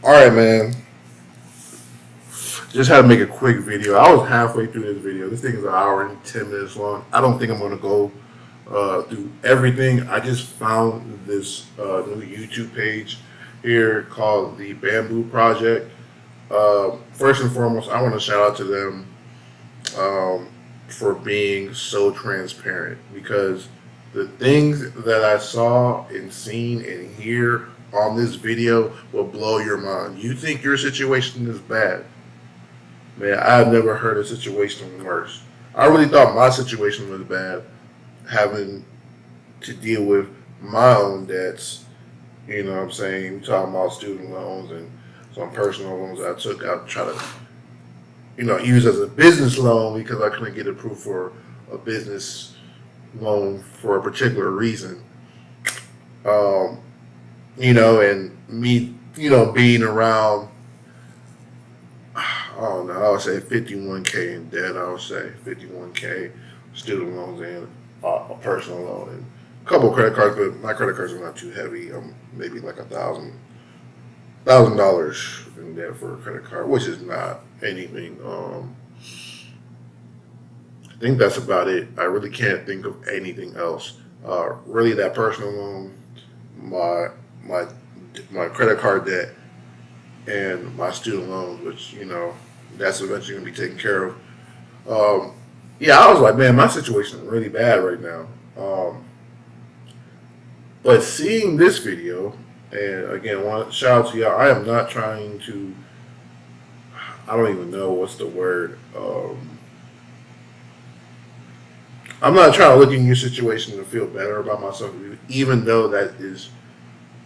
All right, man. Just had to make a quick video. I was halfway through this video. This thing is an hour and 10 minutes long. I don't think I'm gonna go through everything. I just found this new YouTube page here called the Bamboo Project. First and foremost, I want to shout out to them for being so transparent because the things that I saw and seen and hear on this video will blow your mind. You think your situation is bad. Man, I've never heard a situation worse. I really thought my situation was bad, having to deal with my own debts. You know what I'm saying? We're talking about student loans and some personal loans I took out to try to, use as a business loan because I couldn't get approved for a business loan for a particular reason. And me, being around, I don't know, I would say 51K in debt, I would say 51K student loans and a personal loan and a couple of credit cards, but my credit cards are not too heavy. I'm maybe like $1,000 in debt for a credit card, which is not anything. I think that's about it. I really can't think of anything else. Really, that personal loan, my credit card debt, and my student loans, which that's eventually gonna be taken care of. Yeah, I was like, man, my situation is really bad right now. But seeing this video, and again, shout out to y'all. I am not trying to. I don't even know what's the word. I'm not trying to look in your situation and feel better about myself, even though that is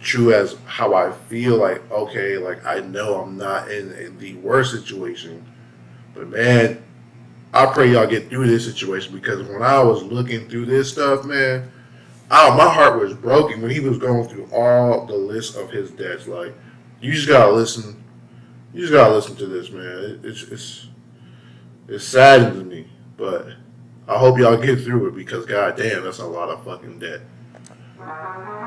true as how I feel. Like, okay, like I know I'm not in the worst situation, but man, I pray y'all get through this situation because when I was looking through this stuff, man, my heart was broken when he was going through all the list of his debts. Like, you just gotta listen. You just gotta listen to this, man. It's saddening to me, but I hope y'all get through it because goddamn, that's a lot of fucking debt. The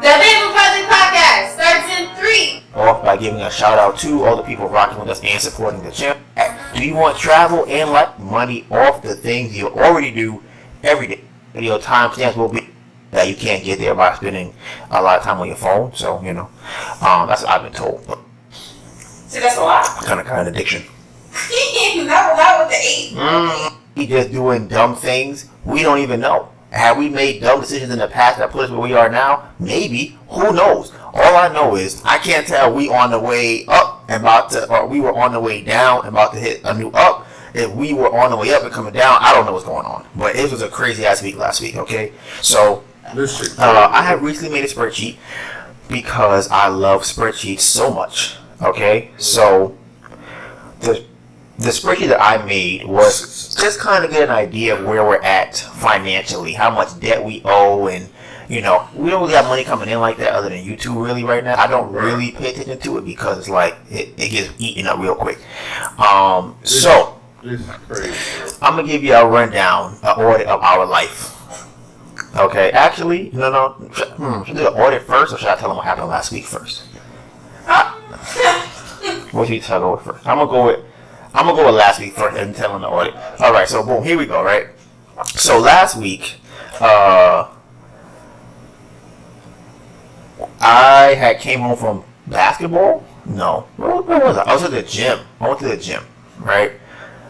Bamboo Project Podcast starts in 3. Off by giving a shout out to all the people rocking with us and supporting the channel. Do you want travel and money off the things you already do every day? Video timestamps will be that you can't get there by spending a lot of time on your phone. So that's what I've been told. See, that's a lot. Kind of addiction. Not with the 8. We just doing dumb things we don't even know. Have we made dumb decisions in the past that put us where we are now? Maybe. Who knows? All I know is I can't tell we on the way up and or we were on the way down and about to hit a new up. If we were on the way up and coming down, I don't know what's going on. But it was a crazy ass week last week, okay? So, I have recently made a spreadsheet because I love spreadsheets so much, okay? So, the spreadsheet that I made was just kind of get an idea of where we're at financially, how much debt we owe, and we don't really have money coming in like that other than YouTube really right now. I don't really pay attention to it because it's like it gets eaten up real quick. So this is crazy. I'm gonna give you a rundown, an audit of our life. Okay, actually, no. Should I do the audit first, or should I tell them what happened last week first? What should I go with first? I'm gonna go with last week first and tell them the audit. All right, so boom, here we go. Right. So last week, I had came home from basketball. No, where was I? I was at the gym. I went to the gym. Right.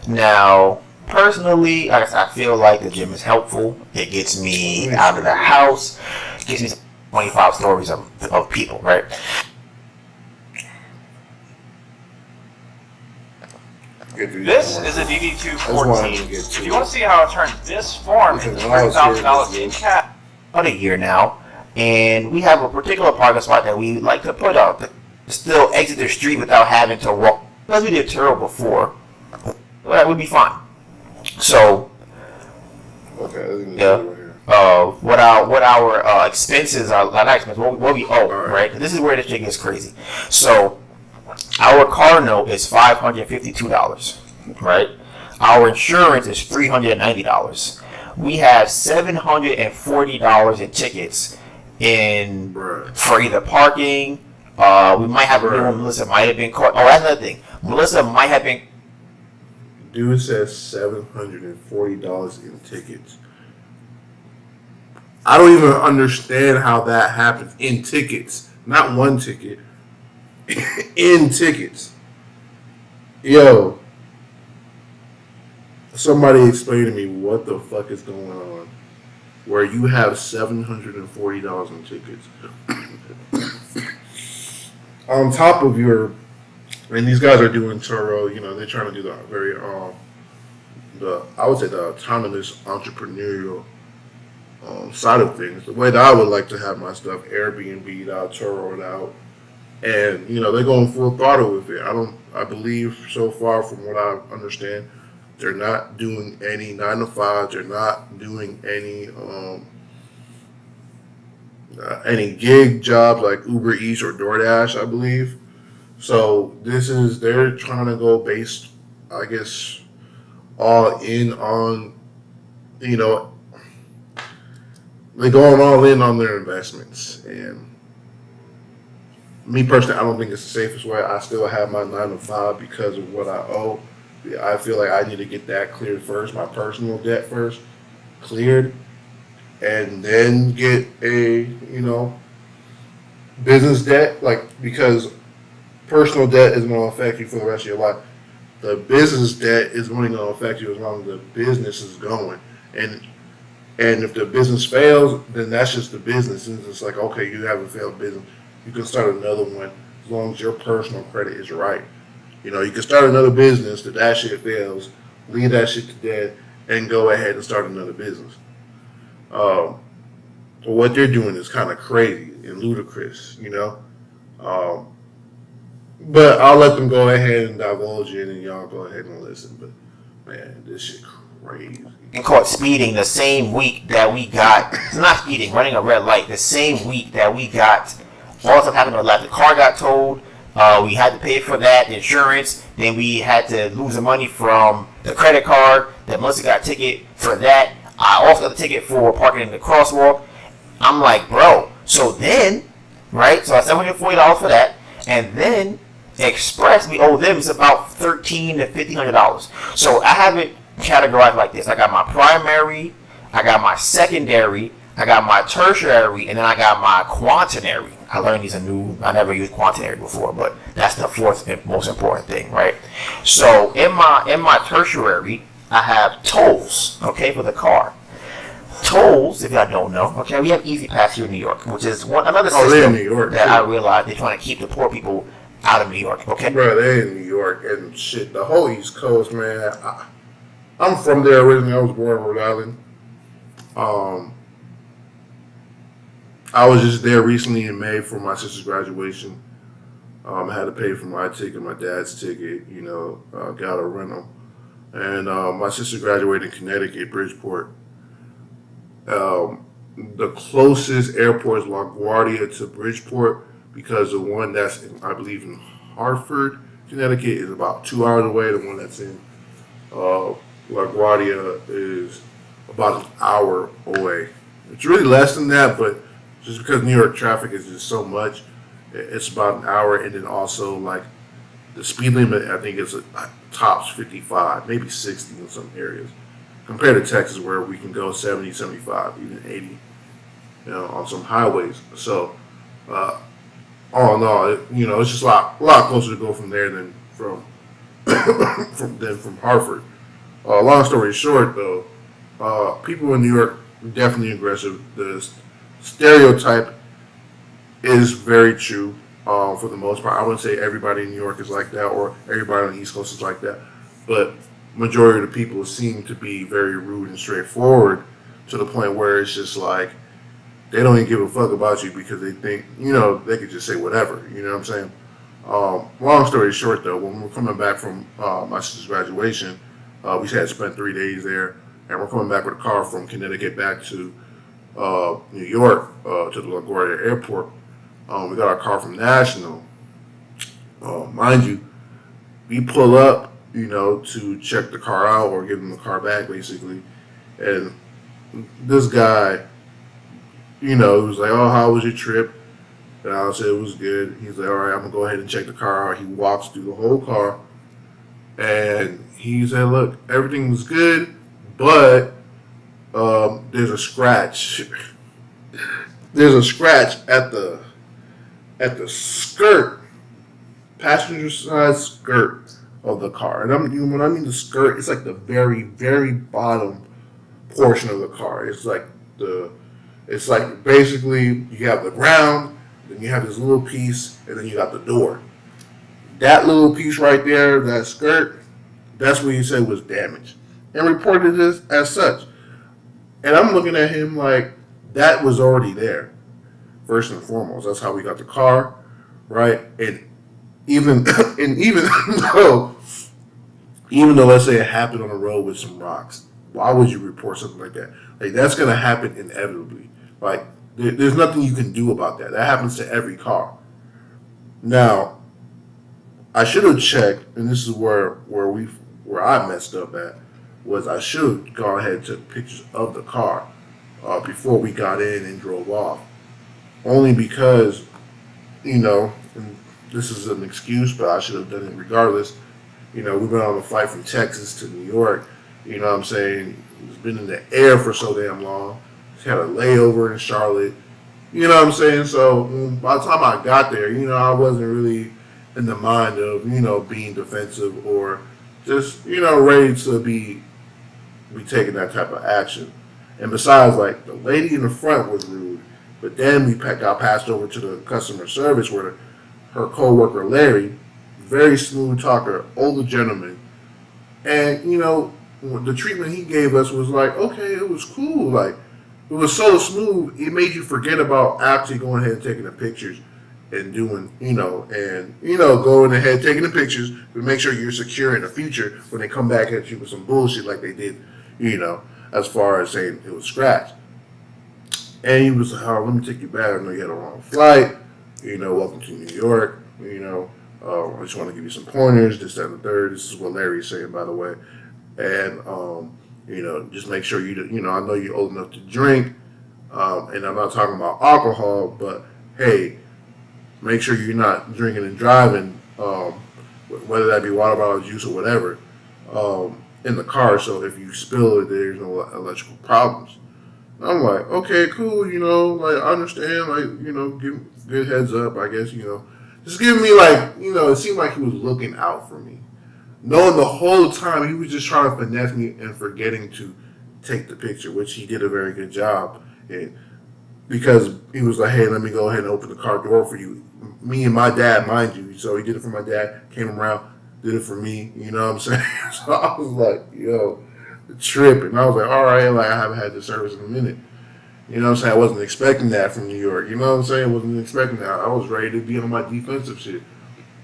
Now, personally, I feel like the gym is helpful. It gets me out of the house. It gives me 25 stories of people. Right. This is a DD214. If you want to see how I turned this farm into $3,000 in cash. About a year now, and we have a particular parking spot that we like to put up to still exit the street without having to walk. Because we did Turo before, that would be fine. So, what our expenses are, not expenses, what we owe, right? This is where this shit gets crazy. So, our car note is $552, right? Our insurance is $390. We have $740 in tickets for either parking, We might have a new one. Melissa might have been caught. Oh, that's another thing. Melissa might have been. Dude says $740 in tickets. I don't even understand how that happens in tickets. Not one ticket. In tickets. Yo. Somebody explain to me what the fuck is going on where you have $740 in tickets. On top of your, and these guys are doing Turo, you know, they're trying to do the very, I would say the autonomous entrepreneurial side of things. The way that I would like to have my stuff Airbnb'd out, Turo'd out, and, you know, they're going full throttle with it. I believe so far from what I understand, they're not doing any 9 to 5. They're not doing any gig jobs like Uber Eats or DoorDash, I believe. So they're trying to go based, I guess, all in on, you know, they're going all in on their investments. And me personally, I don't think it's the safest way. I still have my 9 to 5 because of what I owe. I feel like I need to get that cleared first, my personal debt first cleared, and then get a, you know, business debt, like, because personal debt is going to affect you for the rest of your life. The business debt is only going to affect you as long as the business is going. And if the business fails, then that's just the business. It's just like, okay, you have a failed business. You can start another one as long as your personal credit is right. You know, you can start another business that shit fails, leave that shit to dead, and go ahead and start another business. What they're doing is kind of crazy and ludicrous, you know. But I'll let them go ahead and divulge it, and y'all go ahead and listen. But man, this shit crazy. And caught speeding the same week that we got, not speeding, running a red light, the same week that we got, all stuff happened to our life. The car got towed. We had to pay for that, the insurance. Then we had to lose the money from the credit card. Then Melissa got a ticket for that. I also got a ticket for parking in the crosswalk. I'm like, bro. So then, right? So I $740 for that. And then Express, we owe them is about $1,300 to $1,500. So I have it categorized like this. I got my primary, I got my secondary, I got my tertiary, and then I got my quaternary. I learned these are new. I never used quaternary before, but that's the fourth most important thing, right? So in my tertiary, I have tolls, okay, for the car. Tolls, if y'all don't know, okay, we have Easy Pass here in New York, which is another system New York, that too. I realized they're trying to keep the poor people out of New York, okay? Bro, they in New York and shit. The whole East Coast, man. I'm from there originally. I was born in Rhode Island. I was just there recently in May for my sister's graduation. I had to pay for my ticket, my dad's ticket, you know, got a rental. And my sister graduated in Connecticut, Bridgeport. The closest airport is LaGuardia to Bridgeport because the one that's, I believe, in Hartford, Connecticut is about 2 hours away. The one that's in LaGuardia is about an hour away. It's really less than that, but just because New York traffic is just so much, it's about an hour. And then also, like, the speed limit, I think it's tops 55, maybe 60 in some areas, compared to Texas where we can go 70, 75, even 80, you know, on some highways. So, all in all, it's just a lot closer to go from there than from from Hartford. Long story short, though, people in New York are definitely aggressive. The stereotype is very true for the most part. I wouldn't say everybody in New York is like that or everybody on the East Coast is like that, but majority of the people seem to be very rude and straightforward to the point where it's just like they don't even give a fuck about you because they think, they could just say whatever, you know what I'm saying? Long story short, though, when we're coming back from my sister's graduation, we had spent 3 days there, and we're coming back with a car from Connecticut back to New York, to the LaGuardia Airport. We got our car from National. Mind you, we pull up, to check the car out or give them the car back, basically. And this guy, he was like, "Oh, how was your trip?" And I said it was good. He's like, all right, I'm gonna go ahead and check the car out. He walks through the whole car, and he said, look, everything was good, but there's a scratch. There's a scratch at the skirt, passenger side skirt of the car. And when I mean the skirt, it's like the very, very bottom portion of the car. It's like basically you have the ground, then you have this little piece, and then you got the door. That little piece right there, that skirt, that's what he said was damaged, and reported this as such. And I'm looking at him like that was already there. First and foremost, that's how we got the car, right? And even though let's say it happened on the road with some rocks, why would you report something like that? Like that's gonna happen inevitably. Like there's nothing you can do about that. That happens to every car. Now, I should have checked, and this is where I messed up at, was I should have gone ahead and took pictures of the car before we got in and drove off. Only because, and this is an excuse, but I should have done it regardless. We've been on a flight from Texas to New York. You know what I'm saying? It's been in the air for so damn long. It's had a layover in Charlotte. You know what I'm saying? So by the time I got there, I wasn't really in the mind of, being defensive or just, ready to be taking that type of action. And besides, like, the lady in the front was rude, but then we got passed over to the customer service where her co-worker Larry, very smooth talker, older gentleman, and, the treatment he gave us was like, okay, it was cool. Like, it was so smooth, it made you forget about actually going ahead and taking the pictures and doing, going ahead, taking the pictures to make sure you're secure in the future when they come back at you with some bullshit like they did, as far as saying it was scratched. And he was like, oh, let me take you back. I know you had a long flight. Welcome to New York. I just want to give you some pointers, this, that, and the third. This is what Larry's saying, by the way. And, just make sure I know you're old enough to drink. And I'm not talking about alcohol, but hey, make sure you're not drinking and driving, whether that be water bottle juice or whatever, in the car. So if you spill it, there's no electrical problems. And I'm like, okay, cool. I understand. Give good heads up. I guess just giving me it seemed like he was looking out for me, knowing the whole time he was just trying to finesse me and forgetting to take the picture, which he did a very good job. And because he was like, hey, let me go ahead and open the car door for you. Me and my dad, mind you. So he did it for my dad, came around, did it for me. You know what I'm saying? So I was like, tripping. I was like, all right, I haven't had this service in a minute. You know what I'm saying? I wasn't expecting that from New York. You know what I'm saying? I wasn't expecting that. I was ready to be on my defensive shit.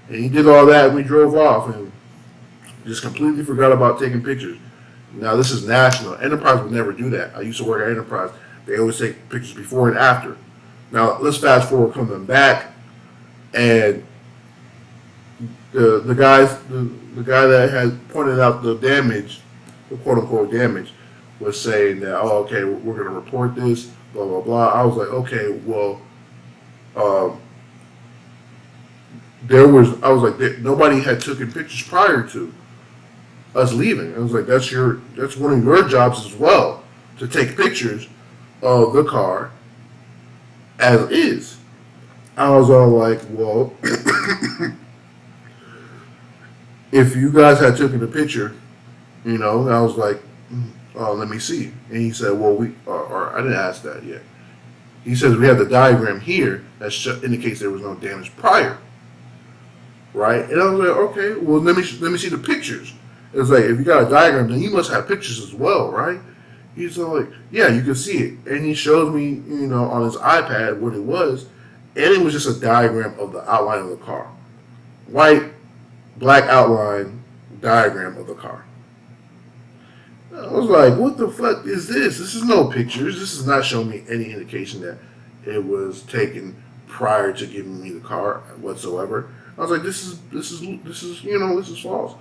And he did all that, and we drove off, and just completely forgot about taking pictures. Now, this is national. Enterprise would never do that. I used to work at Enterprise. They always take pictures before and after. Now, let's fast forward coming back, and the guy that had pointed out the damage, the quote-unquote damage, was saying that, oh, okay, we're going to report this, blah, blah, blah. I was like, okay, well, nobody had taken pictures prior to us leaving. I was like, that's one of your jobs as well, to take pictures of the car as is. I was all like, well, if you guys had taken a picture, I was like, let me see. And he said, well, or I didn't ask that yet. He says, we have the diagram here that indicates there was no damage prior. Right? And I was like, okay, well, let me see the pictures. It was like, if you got a diagram, then you must have pictures as well, right? He's like, yeah, you can see it. And he shows me, on his iPad what it was. And it was just a diagram of the outline of the car. White, black outline diagram of the car. I was like, what the fuck is this? This is no pictures. This is not showing me any indication that it was taken prior to giving me the car whatsoever. I was like, this is false.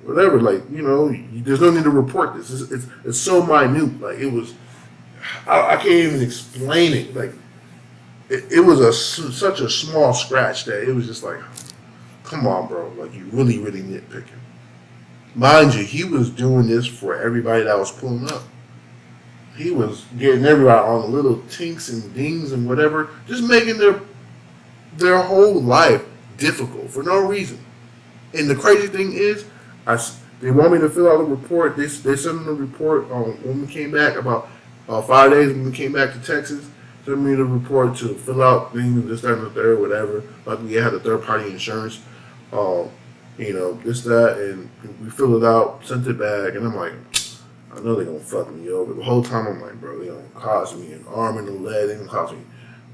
Whatever, there's no need to report this. It's so minute. Like, it was, I can't even explain it. Like, it was such a small scratch that it was just like, come on, bro. Like, you really, really nitpicking. Mind you, he was doing this for everybody that was pulling up. He was getting everybody on the little tinks and dings and whatever, just making their whole life difficult for no reason. And the crazy thing is, they want me to fill out a report. They sent me a report when we came back about 5 days when we came back to Texas. Sent me the report to fill out things, this, that, and the third, whatever. Like we had a third party insurance, this, that, and we filled it out, sent it back, and I'm like, I know they're gonna fuck me over. The whole time I'm like, bro, they're gonna cost me an arm and a leg. They're gonna cost me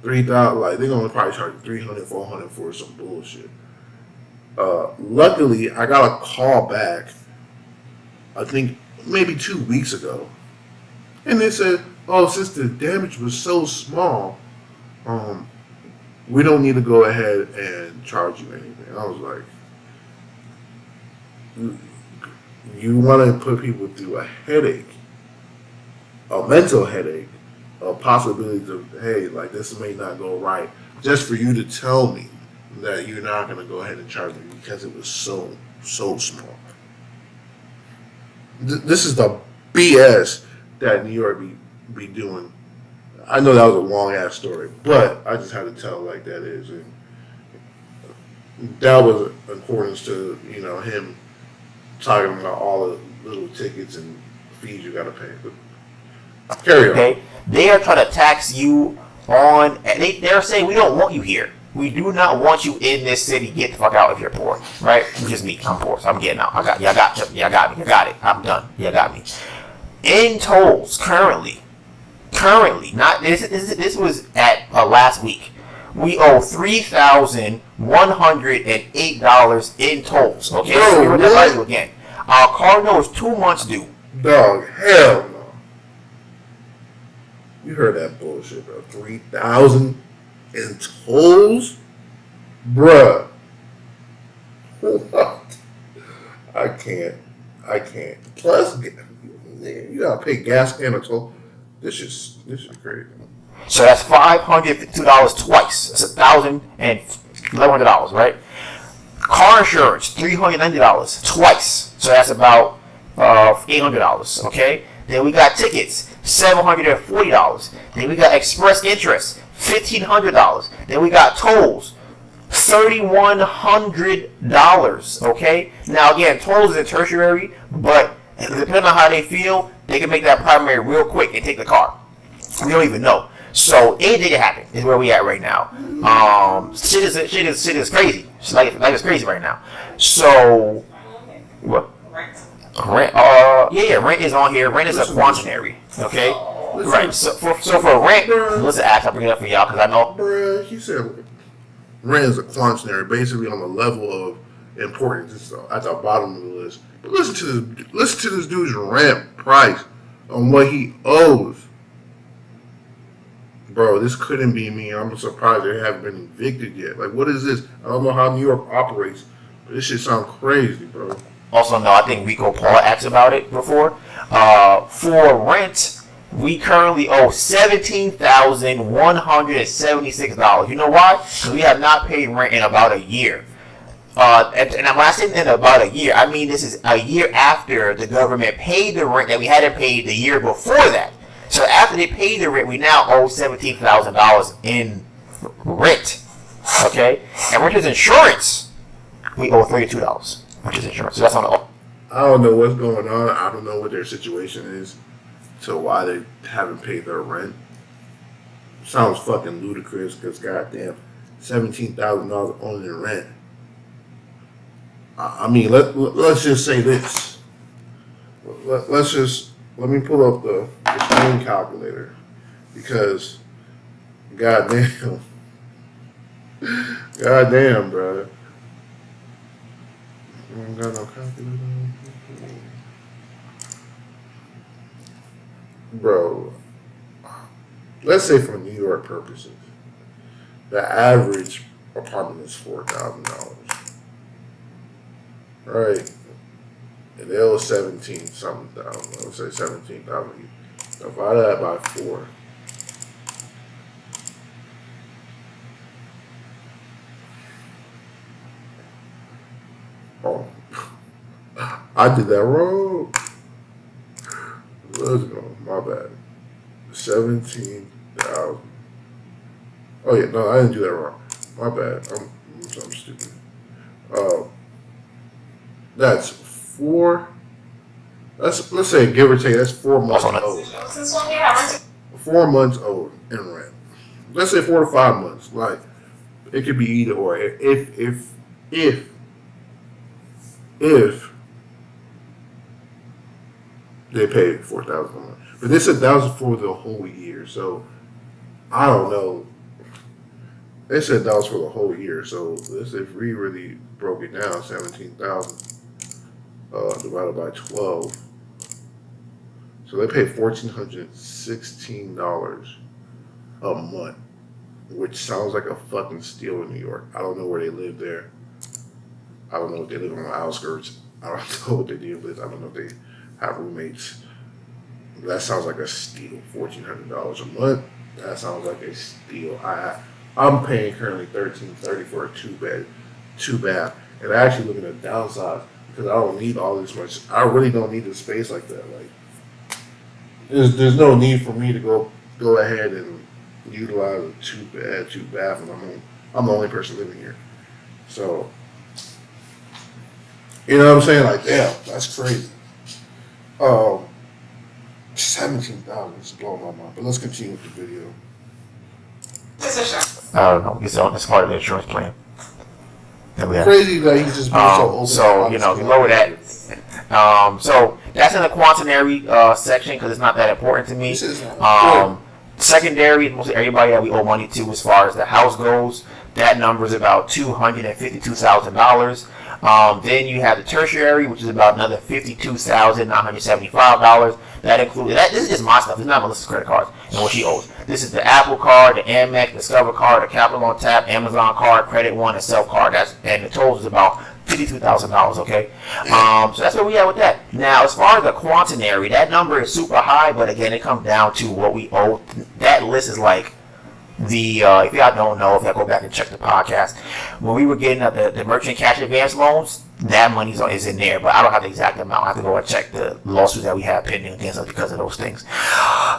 $3,000. Like they're gonna probably charge me $300, $400 for some bullshit. Luckily, I got a call back. I think maybe 2 weeks ago, and they said, "Oh, since the damage was so small, we don't need to go ahead and charge you anything." I was like, you want to put people through a headache, a mental headache, of possibilities of, hey, like this may not go right, just for you to tell me that you're not going to go ahead and charge me because it was so small. This is the BS that New York be doing. I know that was a long ass story, but I just had to tell like that is, and that was in accordance to him talking about all the little tickets and fees you got to pay. But carry on. Okay, they are trying to tax you on. They're saying we don't want you here. We do not want you in this city. Get the fuck out if you're poor, right? Just me. I'm poor, so I'm getting out. I got me. You got it. I'm done. You got me. In tolls, currently, not this was at last week. We owe $3,108 in tolls. Okay, so we're gonna tell you again. Our car note is 2 months due. Dog, hell no. You heard that bullshit, bro. 3,000 in tolls, bruh. What? I can't. Plus, you gotta pay gas and a toll. This is crazy. So that's $552 twice. That's $1,100, right? Car insurance, $390 twice. So that's about $800. Okay. Then we got tickets, $740. Then we got express interest, $1,500. Then we got tolls, $3,100. Okay. Now again, tolls is a tertiary, but depending on how they feel, they can make that primary real quick and take the car. We don't even know. So anything can happen is where we at right now. Shit is crazy. Life is crazy right now. So what? Rent. Rent is on here. Rent is a quaternary. Okay. Right. So for rent, let's ask. I bring it up for y'all because I know. Bruh, he said rent is a quaternary, basically on the level of importance. It's at the bottom of the list. But listen to this dude's rent price on what he owes. Bro, this couldn't be me. I'm surprised they haven't been evicted yet. Like, what is this? I don't know how New York operates, but this shit sounds crazy, bro. Also, no, I think Rico Paul asked about it before. For rent, we currently owe $17,176. You know why? Because we have not paid rent in about a year. And when I say in about a year, I mean this is a year after the government paid the rent that we hadn't paid the year before that. So after they paid the rent, we now owe $17,000 in rent. Okay? And rent is insurance. We owe $32, which is insurance. So that's on the. I don't know what's going on. I don't know what their situation is. So why they haven't paid their rent. Sounds fucking ludicrous because goddamn, $17,000 only in rent. I mean, let's just say this. Let me pull up the screen calculator because, goddamn, bro. I don't got no calculator. Bro, let's say for New York purposes, the average apartment is $4,000. Right? And they owe 17 something thousand. Let's say 17,000. Divide that by 4. Oh, I did that wrong. Let's go. My bad. 17,000. Oh yeah, no, I didn't do that wrong. My bad. I'm stupid. That's 4. Let's say give or take. That's 4 months old. 4 months old in rent. Let's say 4 to 5 months. Like it could be either or. If they pay 4,000 a month, but they said that was for the whole year. So I don't know. They said that was for the whole year. So let's say if we really broke it down, 17,000 divided by 12. So they pay $1,416 a month, which sounds like a fucking steal in New York. I don't know where they live there. I don't know if they live on the outskirts. I don't know what they deal with. I don't know if they have roommates. That sounds like a steal. $1,400 a month. That sounds like a steal. I'm paying currently $1,330 for a 2-bath, and I actually looking at downsides because I don't need all this much. I really don't need a space like that. Like, there's no need for me to go ahead and utilize a 2-bed, 2-bath, and I'm the only person living here. So, you know what I'm saying? Like, damn, that's crazy. 17,000 is blowing my mind. But let's continue with the video. I don't know. It's part of the insurance plan. Crazy that he's just being so open. So, you lower that. So that's in the quaternary section because it's not that important to me. Secondary, mostly everybody that we owe money to as far as the house goes. That number is about $252,000. Then you have the tertiary, which is about another $52,975. That includes that. This is just my stuff. It's not Melissa's credit cards and what she owes. This is the Apple card, the Amex, Discover card, the Capital on Tap, Amazon card, Credit One, and Self card. And the total is about $52,000. Okay, so that's where we at with that. Now, as far as the quaternary, that number is super high, but again, it comes down to what we owe. That list is like the if y'all don't know, if y'all go back and check the podcast, when we were getting the merchant cash advance loans, that money is in there, but I don't have the exact amount. I have to go and check the lawsuits that we have pending against us because of those things.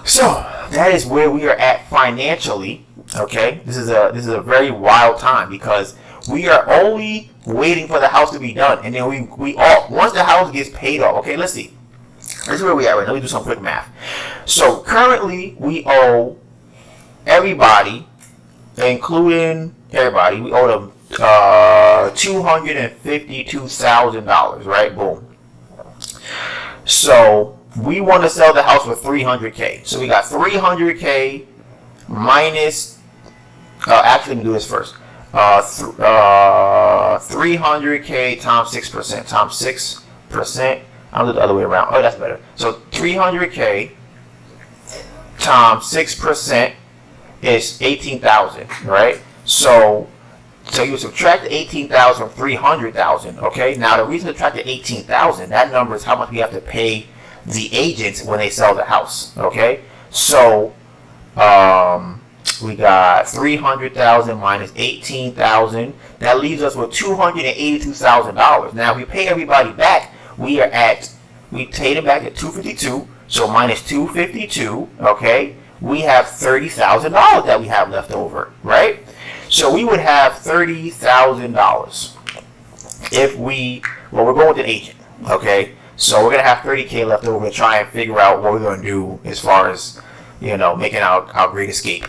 So that is where we are at financially. Okay, this is a very wild time because we are only waiting for the house to be done, and then we all once the house gets paid off. Okay, let's see. This is where we are right now. Let me do some quick math. So currently we owe everybody, including everybody, we owe them $252,000, right? Boom. So we want to sell the house for $300K. So we got $300K minus. Actually, let me do this first. 300K times 6% times 6%. I'll do it the other way around. Oh, that's better. So 300K times 6% is 18,000, right? So you subtract the 18,000 from 300,000. Okay. Now the reason to subtract the 18,000, that number is how much we have to pay the agents when they sell the house. Okay. So we got 300,000 minus 18,000. That leaves us with $282,000. Now if we pay everybody back, we paid them back at 252. So minus 252. Okay. We have $30,000 that we have left over, right? So we would have $30,000 if we're going with an agent, okay? So we're gonna have $30K left over to try and figure out what we're gonna do as far as making our great escape.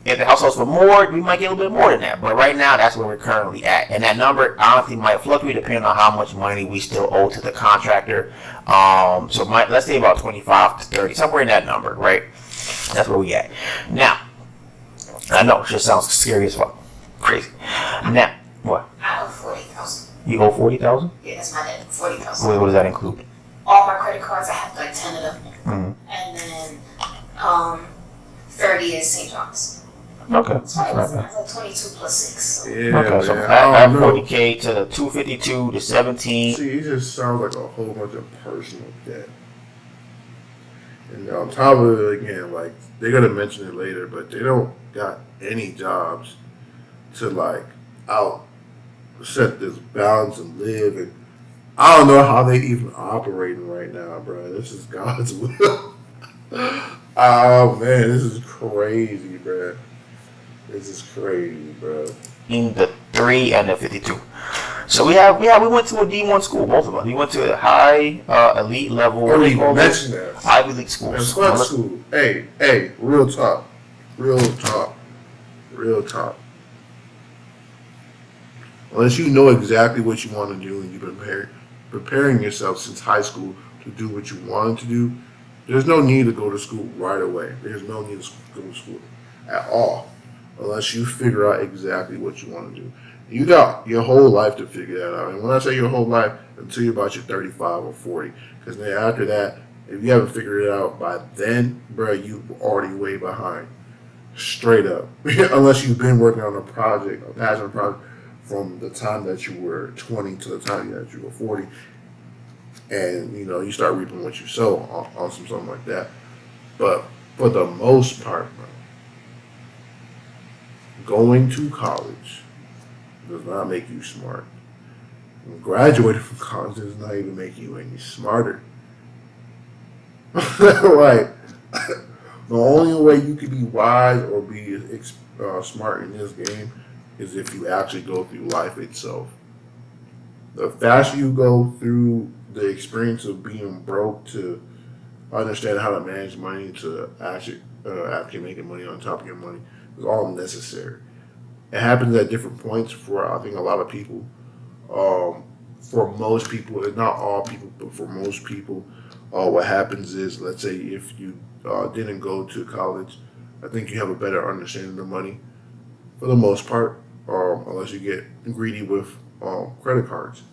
If the house sells for more, we might get a little bit more than that. But right now, that's where we're currently at, and that number honestly might fluctuate depending on how much money we still owe to the contractor. So let's say about 25 to 30, somewhere in that number, right? That's where we at. Now, I know it just sounds scary as fuck, crazy. Now, what? I owe 40,000. You owe 40,000? Yeah, that's my debt. 40,000. What does that include? All my credit cards, I have like 10 of them, and then 30 is St. John's. Okay. So that's like 22 plus 6. So. Yeah, okay, so man, add 40K to the 252 to 17. See, it just sounds like a whole bunch of personal debt. And on top of it, again, like, they're going to mention it later, but they don't got any jobs to, like, set this balance and live. And I don't know how they even operating right now, bro. This is God's will. Oh man, this is crazy, bro. This is crazy, bro. In the 3 and the 52. So we went to a D1 school, both of us. We went to a high elite level. I didn't even mention that. Ivy League schools. It's fun school. Hey, real talk. Unless you know exactly what you want to do and you've been preparing yourself since high school to do what you wanted to do, there's no need to go to school right away. There's no need to go to school at all unless you figure out exactly what you want to do. You got your whole life to figure that out. And when I say your whole life, until you're about your 35 or 40. Because then after that, if you haven't figured it out by then, bro, you already way behind. Straight up. Unless you've been working on a project, a passion project, from the time that you were 20 to the time that you were 40. And, you start reaping what you sow on something like that. But for the most part, bro, going to college does not make you smart. And graduating from college does not even make you any smarter. Like, the only way you can be wise or be smart in this game is if you actually go through life itself. The faster you go through the experience of being broke to understand how to manage money to actually making money on top of your money is all necessary. It happens at different points for, I think, a lot of people. For most people, and not all people, but for most people, what happens is, let's say if you didn't go to college, I think you have a better understanding of money for the most part, unless you get greedy with credit cards.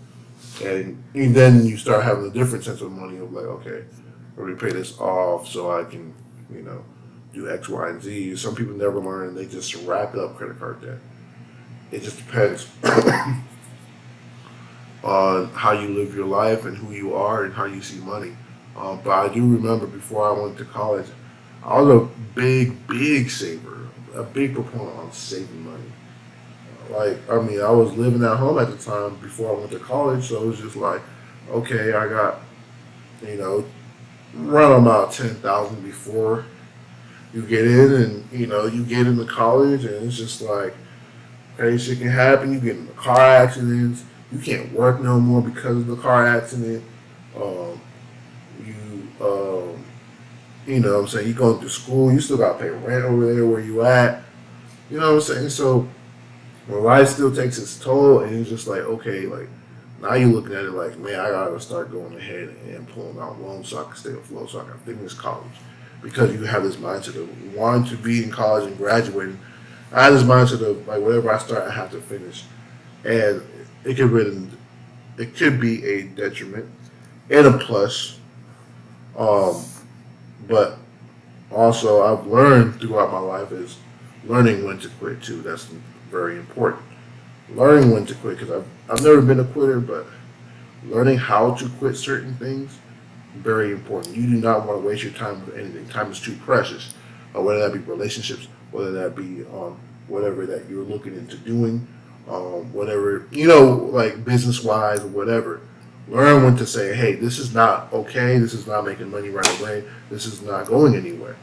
And then you start having a different sense of money of like, okay, let me pay this off so I can, do X, Y, and Z. Some people never learn and they just rack up credit card debt. It just depends on how you live your life and who you are and how you see money. But I do remember before I went to college, I was a big saver, a big proponent on saving money. I was living at home at the time before I went to college, so it was just like, okay, I got, run about 10,000 before you get in, and you get into college, and it's just like, okay, shit can happen. You get into car accidents. You can't work no more because of the car accident. You know what I'm saying? You going to school, you still got to pay rent over there where you at. You know what I'm saying? So when life still takes its toll, and it's just like, okay, like, now you're looking at it like, man, I got to start going ahead and pulling out loans so I can stay afloat, so I can finish college. Because you have this mindset of wanting to be in college and graduating. I had this mindset of, like, whatever I start, I have to finish. And it could be a detriment and a plus. But also I've learned throughout my life is learning when to quit too. That's very important. Learning when to quit, because I've never been a quitter, but learning how to quit certain things, very important. You do not want to waste your time with anything. Time is too precious. Whether that be relationships, whether that be whatever that you're looking into doing, whatever, like business-wise or whatever. Learn when to say, hey, this is not okay. This is not making money right away. This is not going anywhere.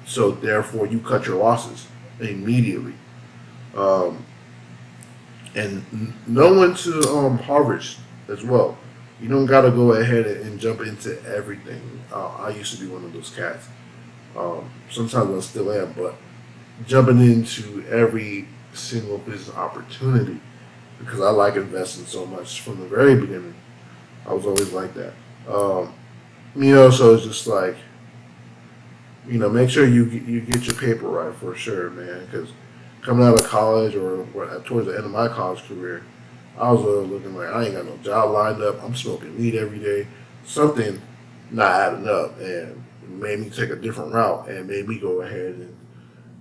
So therefore, you cut your losses immediately. And know when to harvest as well. You don't got to go ahead and jump into everything. I used to be one of those cats. Sometimes I still am, but jumping into every single business opportunity, because I like investing so much from the very beginning. I was always like that. So it's just like, make sure you get your paper right for sure, man, because coming out of college or towards the end of my college career, I was looking like I ain't got no job lined up. I'm smoking weed every day. Something not adding up, and it made me take a different route and made me go ahead and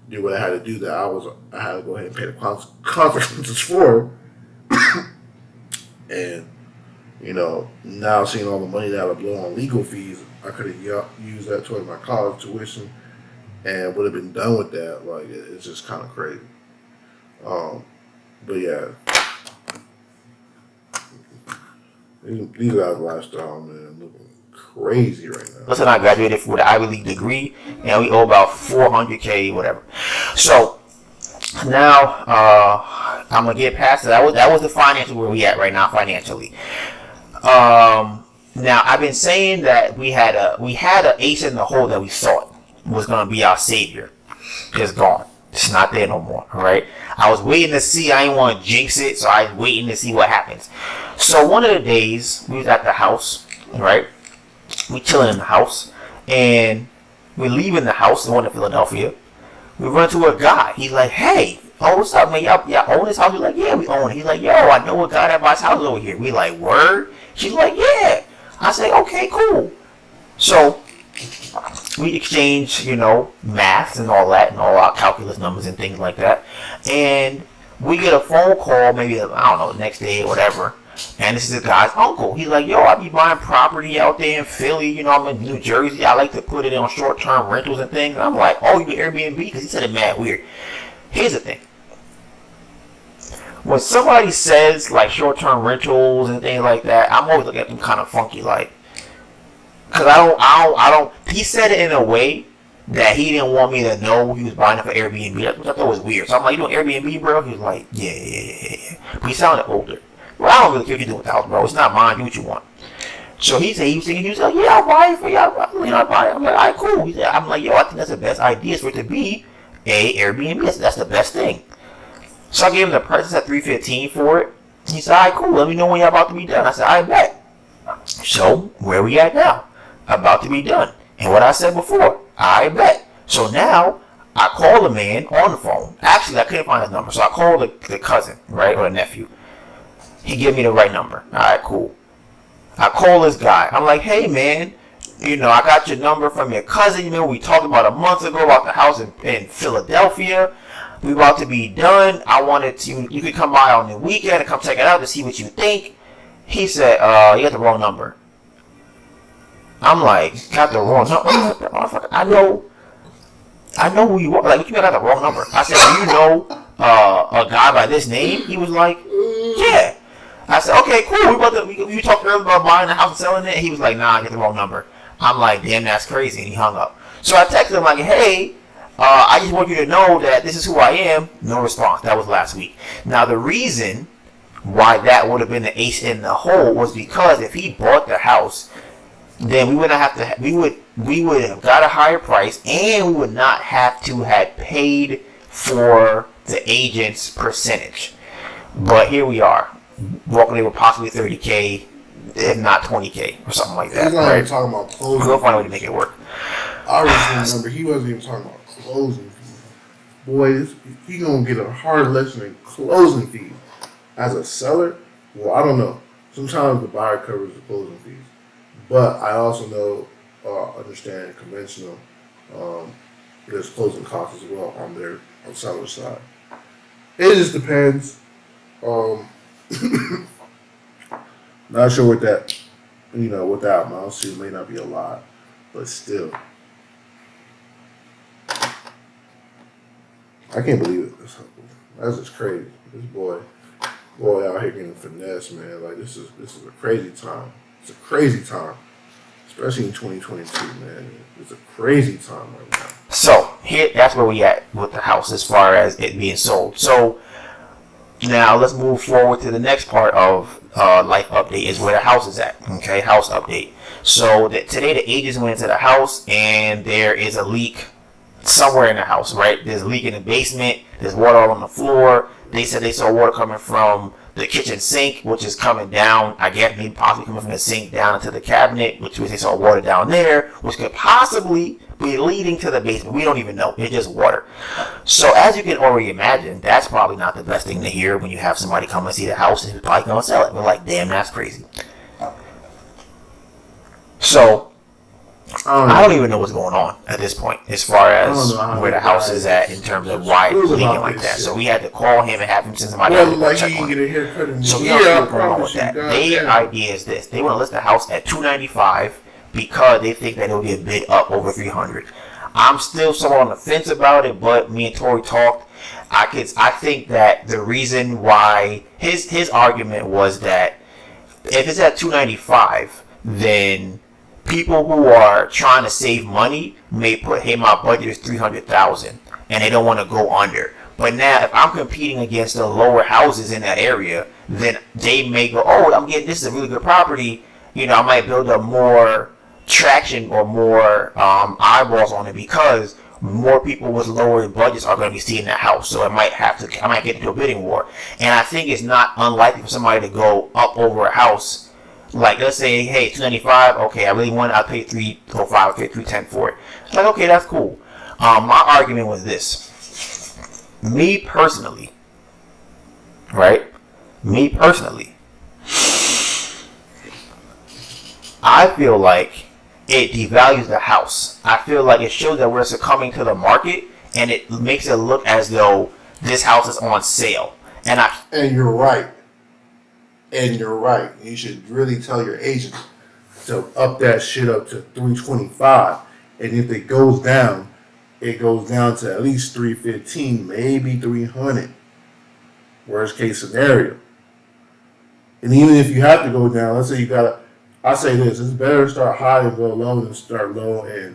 do what I had to do that I had to go ahead and pay the consequences for. And, now seeing all the money that I would blow on legal fees, I could have used that towards my college tuition and would have been done with that. Like, it's just kind of crazy. But yeah, These guys' lifestyle, man, looking crazy right now. Listen, I graduated with an Ivy League degree, and we owe about $400K, whatever. So now I'm gonna get past it. That was the financial where we at right now financially. Now I've been saying that we had a ace in the hole that we thought was gonna be our savior. It's gone. It's not there no more. All right. I was waiting to see. I didn't want to jinx it, so I was waiting to see what happens. So one of the days we was at the house, right? We chilling in the house, and we leaving the house, the one in Philadelphia. We run to a guy. He's like, "Hey, oh, what's up, man? Y'all own this house?" We're like, "Yeah, we own it." He's like, "Yo, I know a guy that buys houses over here." We like, "Word?" She's like, "Yeah." I say, "Okay, cool." So we exchange, math and all that, and all our calculus numbers and things like that. And we get a phone call, maybe, I don't know, the next day or whatever. And this is the guy's uncle. He's like, "Yo, I be buying property out there in Philly. I'm in New Jersey. I like to put it on short-term rentals and things." And I'm like, "Oh, you do Airbnb?" Because he said it mad weird. Here's the thing. When somebody says, like, short-term rentals and things like that, I'm always looking at them kind of funky, like, because I don't, he said it in a way that he didn't want me to know he was buying it for Airbnb, which I thought was weird. So I'm like, "You doing Airbnb, bro?" He was like, yeah. But he sounded older. Well, I don't really care what you do with the house, bro. It's not mine. Do what you want. So he was like, "Yeah, I'll buy it for you. I'll buy it." I'm like, "All right, cool." I'm like, "Yo, I think that's the best idea for it to be a Airbnb. That's the best thing." So I gave him the prices at $315 for it. He said, "All right, cool. Let me know when you're about to be done." I said, "I bet." So where we at now? About to be done. And what I said before, I bet. So now I call the man on the phone. Actually, I couldn't find his number, so I called the cousin, right, or the nephew. He gave me the right number. All right, cool. I call this guy. I'm like, "Hey, man, I got your number from your cousin. We talked about a month ago about the house in Philadelphia. We about to be done. I wanted to, you could come by on the weekend and come check it out to see what you think." He said, "You got the wrong number." I'm like, "Got the wrong number? I know who you are. Like, what you mean I got the wrong number?" I said, "Do you know a guy by this name?" He was like, "Yeah." I said, "Okay, cool. We talked earlier about buying the house and selling it." He was like, "Nah, I get the wrong number." I'm like, "Damn, that's crazy." And he hung up. So I texted him like, "Hey, I just want you to know that this is who I am." No response. That was last week. Now, the reason why that would have been the ace in the hole was because if he bought the house, then we would have got a higher price, and we would not have to have paid for the agent's percentage. But here we are, walking in with possibly $30K, if not $20K or something like that. He's not even talking about closing. We'll find a way to make it work. I remember he wasn't even talking about closing fees. Boy, he gonna get a hard lesson in closing fees. As a seller, well, I don't know. Sometimes the buyer covers the closing fees. But I also know, understand conventional, there's closing costs as well on the seller's side. It just depends. Not sure what that, what that amounts to. It may not be a lot, but still. I can't believe it. That's just crazy. This boy out here getting finesse, man. Like, this is a crazy time. It's a crazy time, especially in 2022, man. It's a crazy time right now. So that's where we at with the house as far as it being sold. So now let's move forward to the next part of life update is where the house is at. Okay, house update. So today the agents went into the house and there is a leak somewhere in the house. Right, there's a leak in the basement. There's water all on the floor. They said they saw water coming from the kitchen sink, which is coming down, I guess, maybe possibly coming from the sink down into the cabinet, which they saw water down there, which could possibly be leading to the basement. We don't even know. It's just water. So as you can already imagine, that's probably not the best thing to hear when you have somebody come and see the house and who's probably going to sell it. We're like, damn, that's crazy. So I don't even know what's going on at this point as far as where the house is at in terms of why it's leaking like that. So we had to call him and have him send somebody out to check on it. So we don't know what's going on with that. Their idea is this. They want to list the house at $295 because they think that it'll be a bid up over $300. I'm still somewhat on the fence about it, but me and Tori talked. I think that the reason why his argument was that if it's at 295, then people who are trying to save money may put, hey, my budget is 300,000, and they don't want to go under. But now, if I'm competing against the lower houses in that area, then they may go, oh, this is a really good property. I might build up more traction or more eyeballs on it because more people with lower budgets are going to be seeing that house. So I might get into a bidding war. And I think it's not unlikely for somebody to go up over a house. Like, let's say, hey, 295, okay, I really want it, I'll pay 305, I'll pay 310 for it. Like, okay, that's cool. My argument was this. Me personally, I feel like it devalues the house. I feel like it shows that we're succumbing to the market, and it makes it look as though this house is on sale. And you're right. You should really tell your agent to up that shit up to 325. And if it goes down to at least 315, maybe 300. Worst case scenario. And even if you have to go down, let's say I say this, it's better to start high and go low than start low and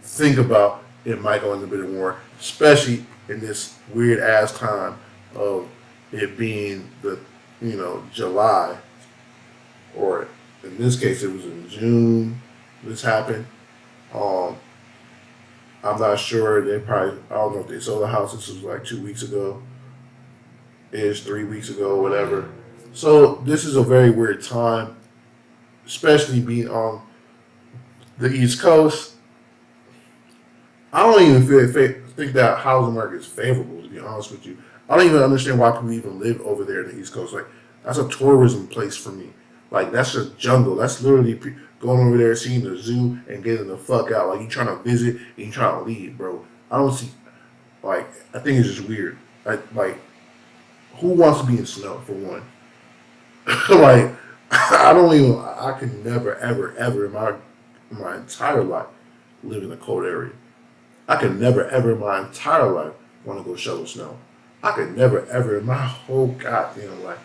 think about it might go into a bit more, especially in this weird ass time of it being the July, or in this case it was in June this happened. I'm not sure, I don't know if they sold the house. This was like 2 weeks ago, 3 weeks ago, whatever. So this is a very weird time, especially being on the East Coast. I don't even think that housing market is favorable, to be honest with you. I don't even understand why people even live over there in the East Coast. Like, that's a tourism place for me. Like, that's a jungle. That's literally going over there, seeing the zoo, and getting the fuck out. Like, you trying to visit and you trying to leave, bro. I don't see, I think it's just weird. Like, who wants to be in snow, for one? I could never, ever, ever in my entire life live in a cold area. I could never, ever in my entire life want to go shovel snow. I could never, ever in my whole goddamn life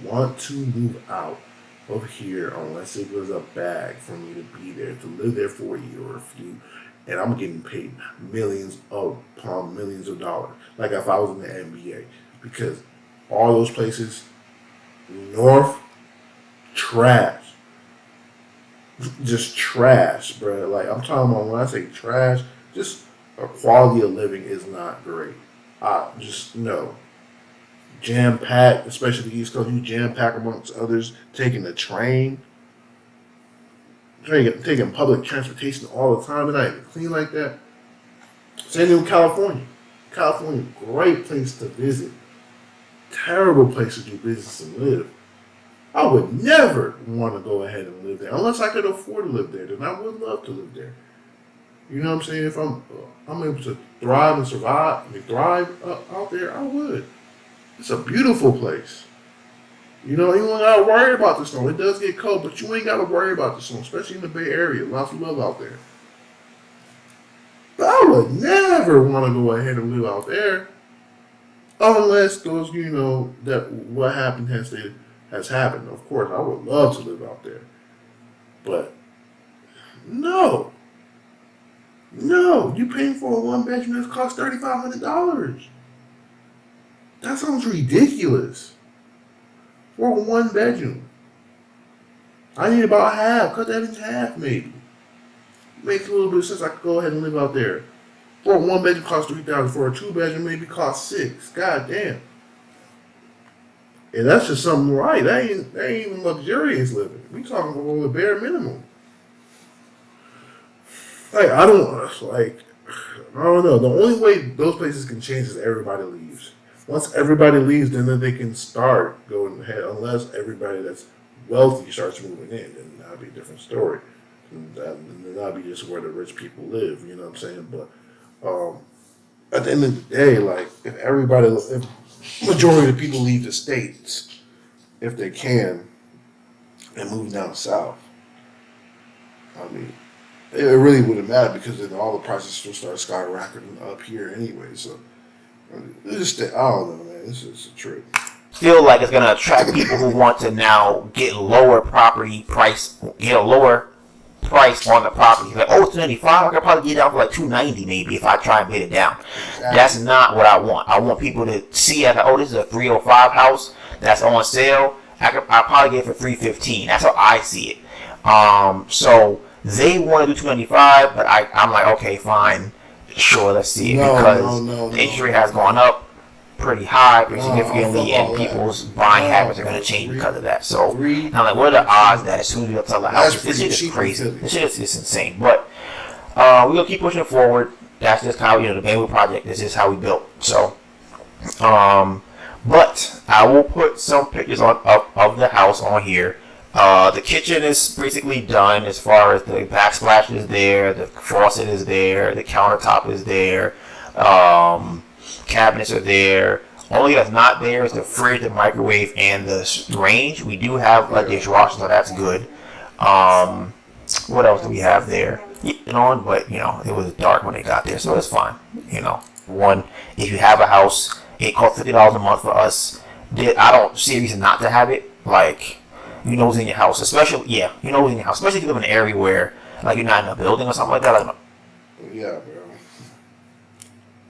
want to move out of here unless it was a bag for me to be there, to live there for a year or a few, and I'm getting paid millions upon millions of dollars, like if I was in the NBA, because all those places, north, trash. Just trash, bro. Like, I'm talking about, when I say trash, just a quality of living is not great. No. Jam-packed, especially the East Coast, you jam-packed amongst others, taking the train, taking public transportation all the time, and not even clean like that. Same thing with California. California, great place to visit. Terrible place to do business and live. I would never want to go ahead and live there. Unless I could afford to live there, then I would love to live there. You know what I'm saying? If I'm able to thrive and survive, out there, I would. It's a beautiful place. You don't got to worry about the snow. It does get cold, but you ain't got to worry about the snow, especially in the Bay Area. Lots of love out there. But I would never want to go ahead and live out there. Unless those, that what happened has happened. Of course, I would love to live out there. But, no, you paying for a one-bedroom that costs $3,500. That sounds ridiculous. For a one-bedroom. I need about half. Cut that in half, maybe. Makes a little bit of sense. I could go ahead and live out there. For a one-bedroom costs $3,000. For a two-bedroom, maybe costs $6,000. God damn. And that's just something right. That ain't even luxurious living. We talking about the bare minimum. I don't know. The only way those places can change is everybody leaves. Once everybody leaves, then they can start going ahead. Unless everybody that's wealthy starts moving in, then that'll be a different story. And that'll be just where the rich people live. You know what I'm saying? But at the end of the day, if majority of the people leave the states, if they can, and move down south, I mean, it really wouldn't matter, because then all the prices will start skyrocketing up here anyway. So, I don't know, man. This is a trip. feel like it's gonna attract people who want to now get lower property price, get a lower price on the property. Like, oh, it's 295. I could probably get it down for like 290 maybe if I try and bid it down. Exactly. That's not what I want. I want people to see it. Oh, this is a 305 house that's on sale. I'll probably get it for 315. That's how I see it. So they want to do 295, but I'm like, okay, fine, sure, let's see it, because the interest rate has gone up pretty high, pretty significantly, and people's buying habits are going to change because of that. So I'm like, what are the odds that as soon as we sell the house, this shit is crazy. This shit is insane. But we're gonna keep pushing it forward. That's just how, the Bamboo Project. This is how we built. So, but I will put some pictures of the house on here. The kitchen is basically done as far as the backsplash is there, the faucet is there, the countertop is there, cabinets are there. Only that's not there is the fridge, the microwave, and the range. We do have a dishwasher, so that's good. What else do we have there? But it was dark when they got there, so it's fine. One, if you have a house, it costs $50 a month for us. I don't see a reason not to have it. Like, who's in your house, especially who's in your house, especially if you live in an area where like you're not in a building or something like that. Yeah, bro.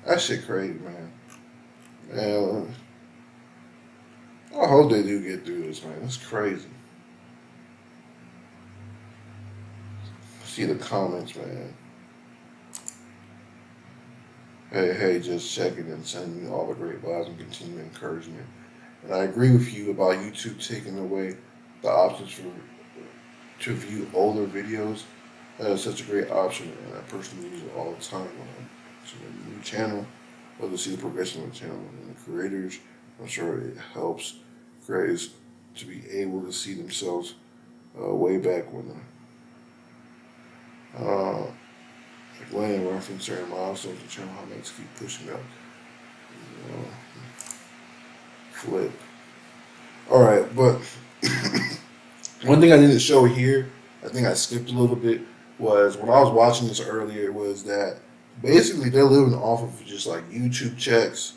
That shit crazy, man. Man, I hope they do get through this, man. That's crazy. See the comments, man. Hey, just checking and sending me all the great vibes and continuing encouragement. And I agree with you about YouTube taking away the options to view older videos. That is such a great option, and I personally use it all the time when I'm to a new channel, or to see the progression of the channel and the creators. I'm sure it helps creators to be able to see themselves way back when like land reference certain milestones and channel how much keep pushing up. Flip. Alright, but one thing I didn't show here, I think I skipped a little bit, was when I was watching this earlier, was that basically they're living off of just like YouTube checks.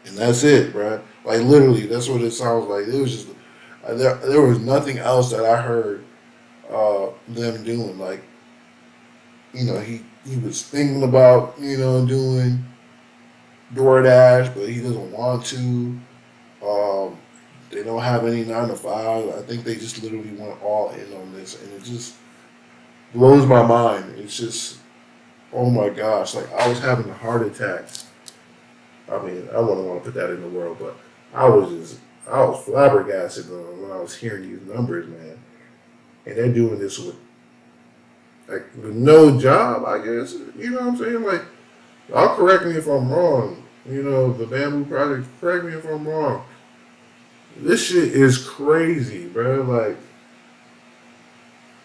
And that's it, bruh. Like literally, that's what it sounds like. It was just, there was nothing else that I heard them doing. Like, he was thinking about, doing DoorDash, but he doesn't want to. They don't have any 9 to 5. I think they just literally went all in on this, and it just blows my mind. It's just, oh my gosh, like I was having a heart attack. I mean, I wouldn't want to put that in the world, but I was flabbergasted when I was hearing these numbers, man. And they're doing this with no job, I guess. You know what I'm saying? Like, y'all correct me if I'm wrong. The Bamboo Project, correct me if I'm wrong. This shit is crazy, bro. Like,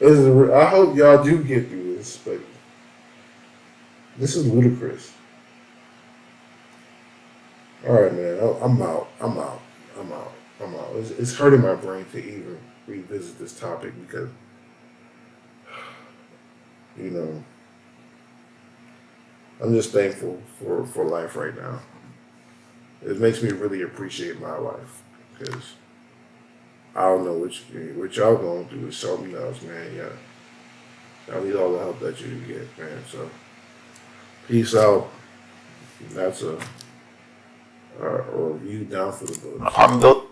I hope y'all do get through this, but this is ludicrous. All right, man. I'm out. It's hurting my brain to even revisit this topic because, I'm just thankful for life right now. It makes me really appreciate my life. Because I don't know what y'all going through is something else, man. Y'all need all the help that you can get, man. So, peace out. That's a review down for the book. Apartment built